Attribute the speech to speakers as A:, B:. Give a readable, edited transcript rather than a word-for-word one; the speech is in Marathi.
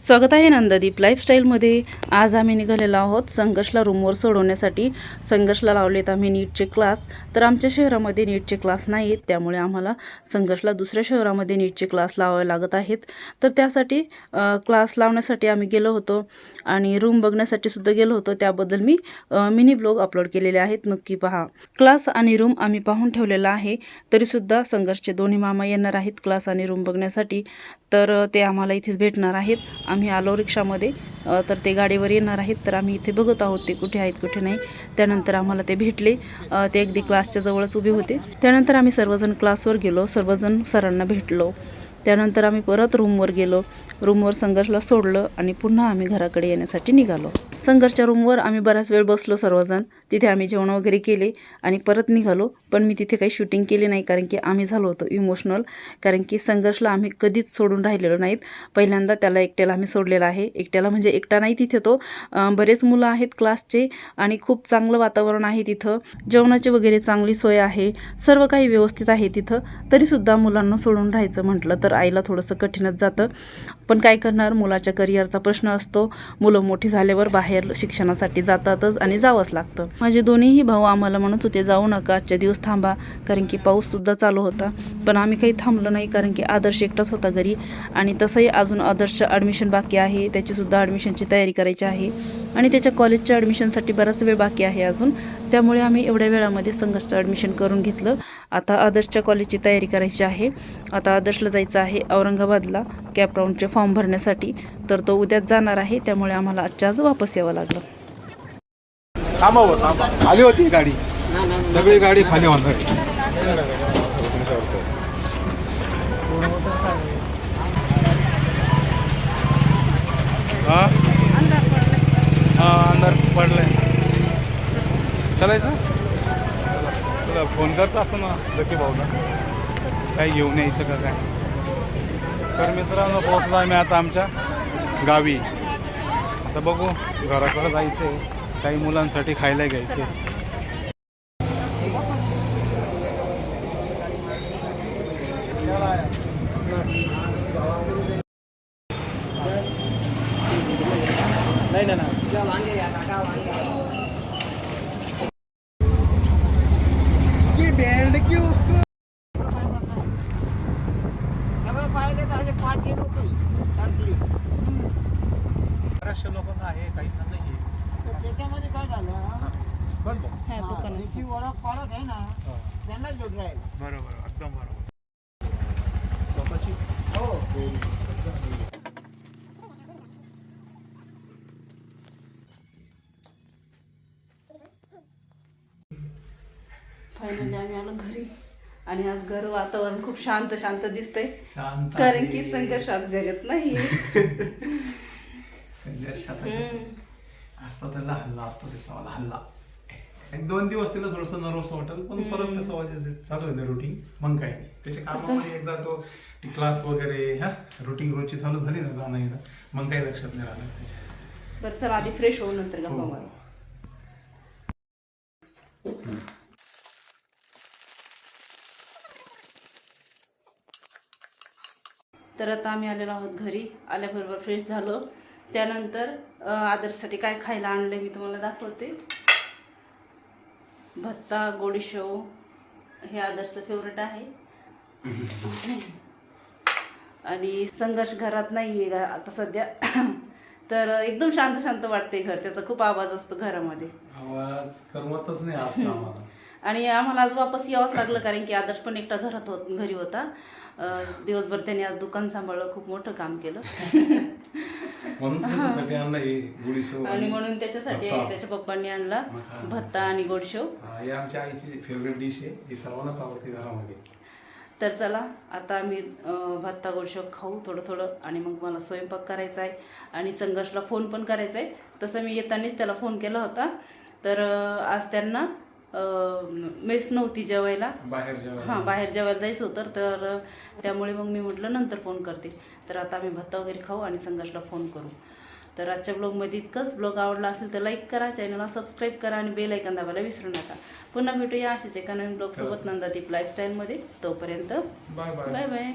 A: स्वागत आहे नंदादीप लाईफस्टाईलमध्ये। आज आम्ही निघालेलो आहोत संघर्षला रूमवर सोडवण्यासाठी। संघर्षला लावलेत आम्ही नीटचे क्लास। तर आमच्या शहरामध्ये नीटचे क्लास नाहीत, त्यामुळे आम्हाला संघर्षला दुसऱ्या शहरामध्ये नीटचे क्लास लावावे लागत आहेत। तर त्यासाठी क्लास लावण्यासाठी आम्ही गेलो होतो आणि रूम बघण्यासाठी सुद्धा गेलो होतो। त्याबद्दल मी मिनी ब्लॉग अपलोड केलेले आहेत, नक्की पहा। क्लास आणि रूम आम्ही पाहून ठेवलेला आहे, तरीसुद्धा संघर्षचे दोन्ही मामा येणार आहेत क्लास आणि रूम बघण्यासाठी। तर ते आम्हाला इथेच भेटणार आहेत। आम्ही आलो रिक्षामध्ये, तर ते गाडीवर येणार आहेत। तर आम्ही इथे बघत आहोत ते कुठे आहेत कुठे नाही। त्यानंतर आम्हाला ते भेटले, ते अगदी क्लासच्या जवळच उभे होते। त्यानंतर आम्ही सर्वजण क्लासवर गेलो, सर्वजण सरांना भेटलो। त्यानंतर आम्ही परत रूमवर गेलो, रूमवर संघर्षला सोडलं आणि पुन्हा आम्ही घराकडे येण्यासाठी निघालो। संघर्षच्या रूमवर आम्ही बराच वेळ बसलो सर्वजण। तिथे आम्ही जेवण वगैरे केले आणि परत निघालो। पण मी तिथे काही शूटिंग केली नाही, कारण की आम्ही झालो होतो इमोशनल। कारण की संघर्षला आम्ही कधीच सोडून राहिलेलो नाहीत, पहिल्यांदा त्याला एकट्याला आम्ही सोडलेला आहे। एकट्याला म्हणजे एकटा नाही, तिथे तो बरेच मुलं आहेत क्लासचे आणि खूप चांगलं वातावरण आहे तिथं। जेवणाची वगैरे चांगली सोय आहे, सर्व काही व्यवस्थित आहे तिथं। तरीसुद्धा मुलांना सोडून राहायचं म्हटलं तर आईला थोडंसं कठीणच जातं, पण काय करणार, मुलाच्या करिअरचा प्रश्न असतो। मुलं मोठी झाल्यावर बाहेर शिक्षणासाठी जातातच आणि जावंच लागतं। माझे दोन्हीही भाऊ आम्हाला म्हणत होते जाऊ नका, आजच्या दिवस थांबा, कारण की पाऊससुद्धा चालू होता। पण आम्ही काही थांबलो नाही, कारण की आदर्श एकटाच होता घरी आणि तसंही अजून आदर्शचं ॲडमिशन बाकी आहे, त्याचीसुद्धा ॲडमिशनची तयारी करायची आहे आणि त्याच्या कॉलेजच्या ॲडमिशनसाठी बराच वेळ बाकी आहे अजून। त्यामुळे आम्ही एवढ्या वेळामध्ये संघर्षचं ॲडमिशन करून घेतलं। आता आदर्शच्या कॉलेजची तयारी करायची आहे। आता आदर्शला जायचं आहे औरंगाबादला कॅप राऊंडचे फॉर्म भरण्यासाठी, तर तो उद्याच जाणार आहे। त्यामुळे आम्हाला आजच्या आज वापस यावं लागलं।
B: खाली होती गाडी, सगळी गाडी खाली होणार। अंदर पडलंय, चलायचं तुला फोन करत असतो ना लकी भाऊला, काही घेऊन यायचं का काय। तर मित्रांनो, पोहोचलो आम्ही आता आमच्या गावी। आता बघू, घराकडे जायचं आहे, काही मुलांसाठी खायला घ्यायचे। नाही ना बैंड क्यों बऱ्याचशा लोकांना आहे, काही नाही।
C: त्याच्यामध्ये काय झालं, त्याची ओळख पाळत आहे ना, त्यांनाच भेट राहील।
B: बरोबर, एकदम बरोबर।
A: फायनली आम्ही आलो घरी आणि आज घर वातावरण खूप शांत शांत दिसतंय, कारण की संघर्ष आज घरात नाही।
B: असता त्याला हल्ला असतो, त्याचा मला हल्ला। एक दोन दिवस तिला थोडंसं नर्वस वाटेल, पण परत कसं चालू आहे रुटीन, मग काय नाही। त्याच्या कामामध्ये एकदा तो क्लास वगैरे रुटीन रोजची चालू झाली ना जाणं एकदा, मग काही लक्षात नाही राहिलं।
A: बरं चला, आधी फ्रेश होऊन नंतर गप्पा मारू। तर आता आम्ही आलेलो आहोत घरी। आल्याबरोबर फ्रेश झालो, त्यानंतर आदर्शसाठी काय खायला आणले मी तुम्हाला दाखवते। भत्ता, गोडीशेव, हे आदर्शचं फेवरेट आहे। आणि संघर्ष घरात नाही आहे आता सध्या, तर एकदम शांत शांत वाटते घर। त्याचा खूप आवाज असतो घरामध्ये,
B: आवाज करमतच नाही आम्हाला।
A: आणि आम्हाला आज वापस यावंच लागलं, कारण की आदर्श पण एकटा घरी होता। दिवसभर त्याने आज दुकान सांभाळलं, खूप मोठं काम केलं। आणि म्हणून त्याच्यासाठी त्याच्या पप्पांनी आणला भत्ता आणि गोडशेव।
B: ही आमच्या आईची फेवरेट डिश आहे, ही सर्वांनाच आवडते घरामध्ये।
A: तर चला आता आम्ही भत्ता गोडशेव खाऊ थोडं थोडं, आणि मग मला स्वयंपाक करायचा आहे आणि संघर्षला फोन पण करायचा आहे। तसं मी येतानाच त्याला फोन केला होता, तर आज त्यांना मेस नव्हती जेवायला, बाहेर जेवायला जायचं होतं, तर त्यामुळे मग मी म्हटलं नंतर फोन करते। तर आता आम्ही भत्ता वगैरे खाऊ आणि संघर्षला फोन करू। तर आजच्या ब्लॉगमध्ये इतकंच। ब्लॉग आवडला असेल तर लाईक करा, चॅनलला सबस्क्राईब करा आणि बेल आयकॉन दाबायला विसरू नका। पुन्हा भेटूया अशाच एका नवीन ब्लॉगसोबत नंदादीप लाईफस्टाईलमध्ये। तोपर्यंत बाय बाय।